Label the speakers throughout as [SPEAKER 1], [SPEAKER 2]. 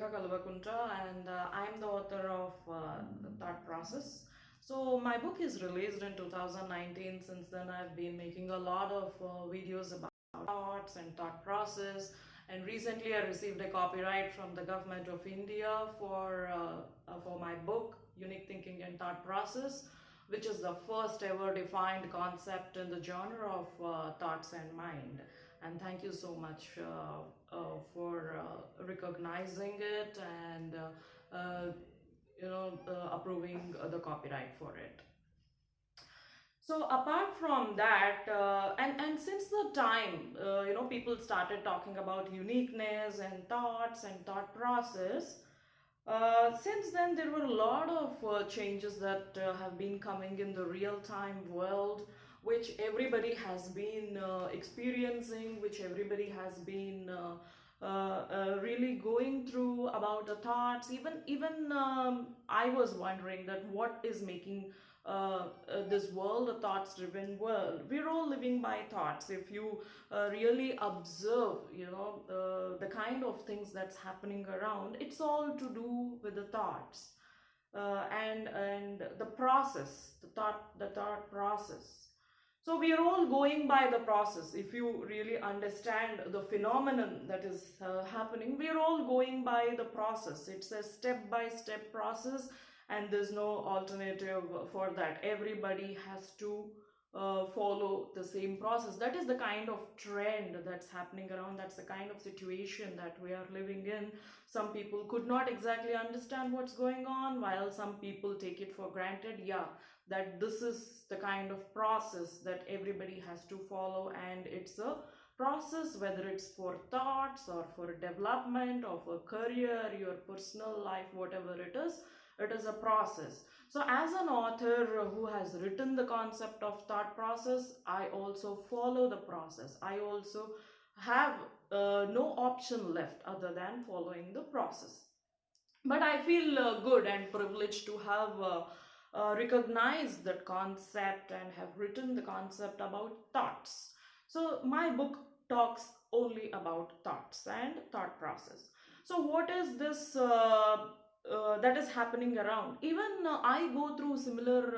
[SPEAKER 1] Rekha Kalvakunta, and I'm the author of The Thought Process. So, my book is released in 2019. Since then, I've been making a lot of videos about thoughts and thought process. And recently, I received a copyright from the government of India for my book, Unique Thinking and Thought Process, which is the first ever defined concept in the genre of thoughts and mind. And thank you so much for recognizing it and approving the copyright for it. So apart from that, and since the time people started talking about uniqueness and thoughts and thought process, since then, there were a lot of changes that have been coming in the real time world, which everybody has been experiencing, which everybody has been really going through about the thoughts. Even I was wondering that what is making this world a thoughts driven world. We're all living by thoughts. If you really observe the kind of things that's happening around, it's all to do with the thoughts, and the process, the thought process. So we are all going by the process. If you really understand the phenomenon that is happening, we are all going by the process. It's a step by step process, and there's no alternative for that. Everybody has to follow the same process. That is the kind of trend that's happening around. That's the kind of situation that we are living in. Some people could not exactly understand what's going on, while some people take it for granted, yeah, that this is the kind of process that everybody has to follow. And it's a process, whether it's for thoughts or for development or for career, your personal life, whatever it is a process. So as an author who has written the concept of thought process, I also follow the process. I also have no option left other than following the process. But I feel good and privileged to have recognized that concept and have written the concept about thoughts. So my book talks only about thoughts and thought process. So what is this that is happening around? Even I go through similar,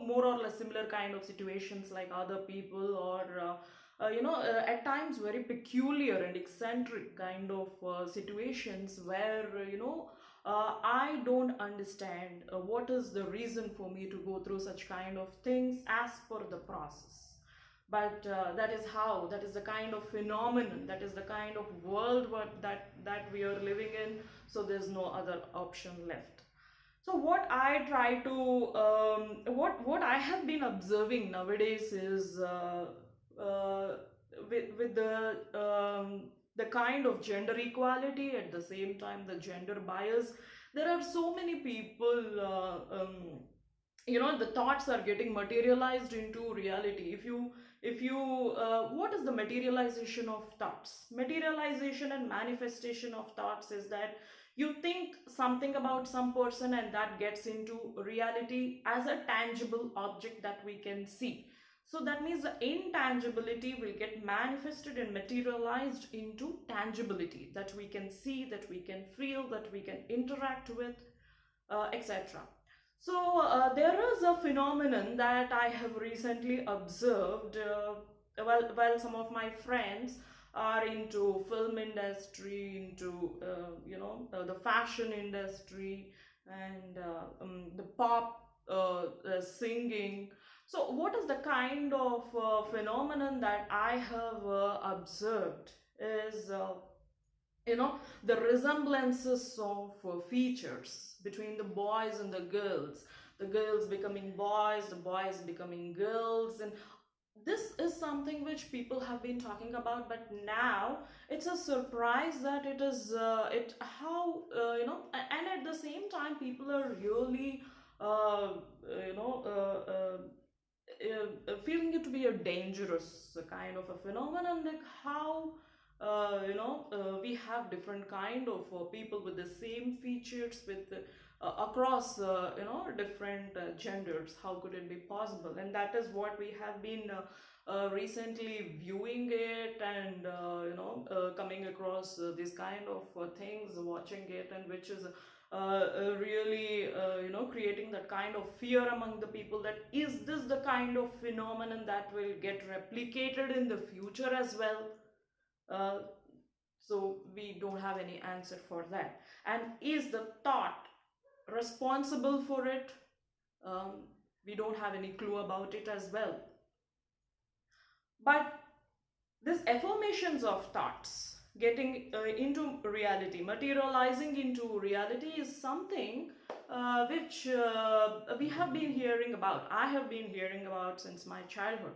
[SPEAKER 1] more or less similar kind of situations like other people, or at times very peculiar and eccentric kind of situations where I don't understand what is the reason for me to go through such kind of things as per the process. But that is the kind of phenomenon, that is the kind of world that we are living in. So there's no other option left. So what I try to what I have been observing nowadays is with the kind of gender equality, at the same time the gender bias. There are so many people, the thoughts are getting materialized into reality. If you what is the materialization of thoughts? Materialization and manifestation of thoughts is that you think something about some person, and that gets into reality as a tangible object that we can see. So that means the intangibility will get manifested and materialized into tangibility that we can see, that we can feel, that we can interact with, etc. So there is a phenomenon that I have recently observed. While some of my friends are into film industry, into the fashion industry, and the pop singing. So what is the kind of phenomenon that I have observed is the resemblances of features between the boys and the girls becoming boys, the boys becoming girls. And this is something which people have been talking about, but now it's a surprise that it is it how and at the same time people are really uh, you know feeling it to be a dangerous kind of a phenomenon, like how we have different kind of people with the same features, with across different genders. How could it be possible? And that is what we have been recently viewing it and coming across these kind of things, watching it, and which is really creating that kind of fear among the people, that is this the kind of phenomenon that will get replicated in the future as well? uh, so we don't have any answer for that. And is the thought responsible for it? um, we don't have any clue about it as well. But this affirmations of thoughts getting into reality, materializing into reality, is something which we have been hearing about. I have been hearing about since my childhood.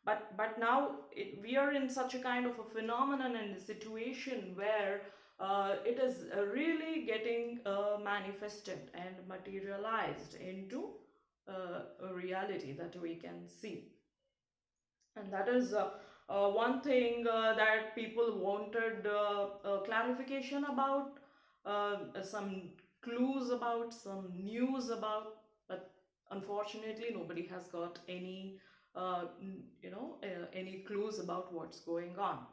[SPEAKER 1] But now we are in such a kind of a phenomenon and a situation where it is really getting manifested and materialized into a reality that we can see. And that is one thing that people wanted clarification about, some clues about, some news about, but unfortunately nobody has got any any clues about what's going on.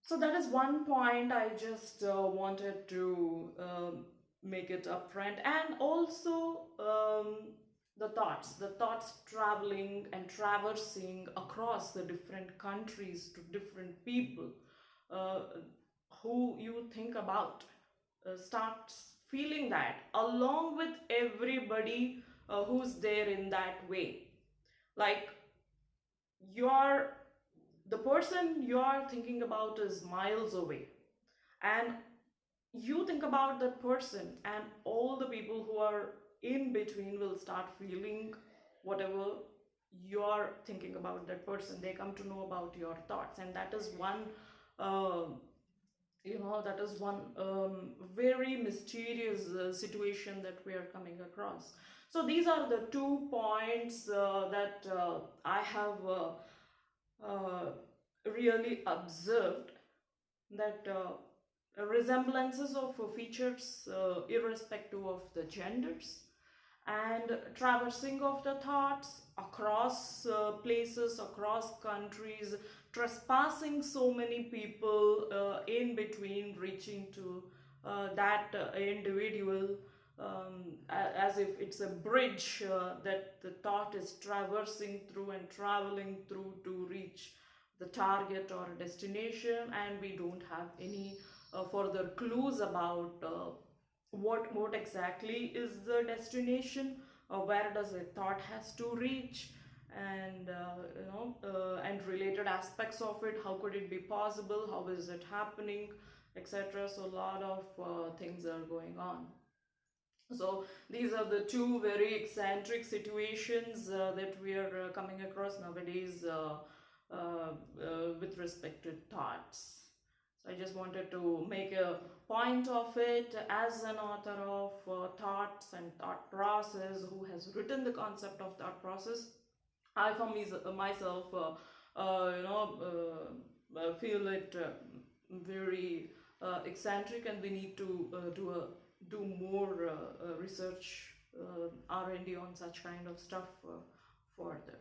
[SPEAKER 1] So that is one point I just wanted to make it upfront. And also the thoughts traveling and traversing across the different countries to different people uh, who you think about starts feeling that along with everybody who's there in that way. Like, you're the person you are thinking about is miles away, and you think about that person, and all the people who are in between will start feeling whatever you're thinking about that person. They come to know about your thoughts, and that is one uh, very mysterious situation that we are coming across. So these are the 2 points that I have uh, really observed, that resemblances of features irrespective of the genders, and traversing of the thoughts across places, across countries, trespassing so many people in between, reaching to that individual, as if it's a bridge that the thought is traversing through and traveling through to reach the target or destination, and we don't have any further clues about what exactly is the destination, where does a thought has to reach, and and related aspects of it. How could it be possible? How is it happening, etc. So a lot of things are going on. So these are the two very eccentric situations that we are coming across nowadays with respect to thoughts. So I just wanted to make a point of it as an author of thoughts and thought process, who has written the concept of thought process. I for myself feel it very eccentric, and we need to do more research, R&D on such kind of stuff further.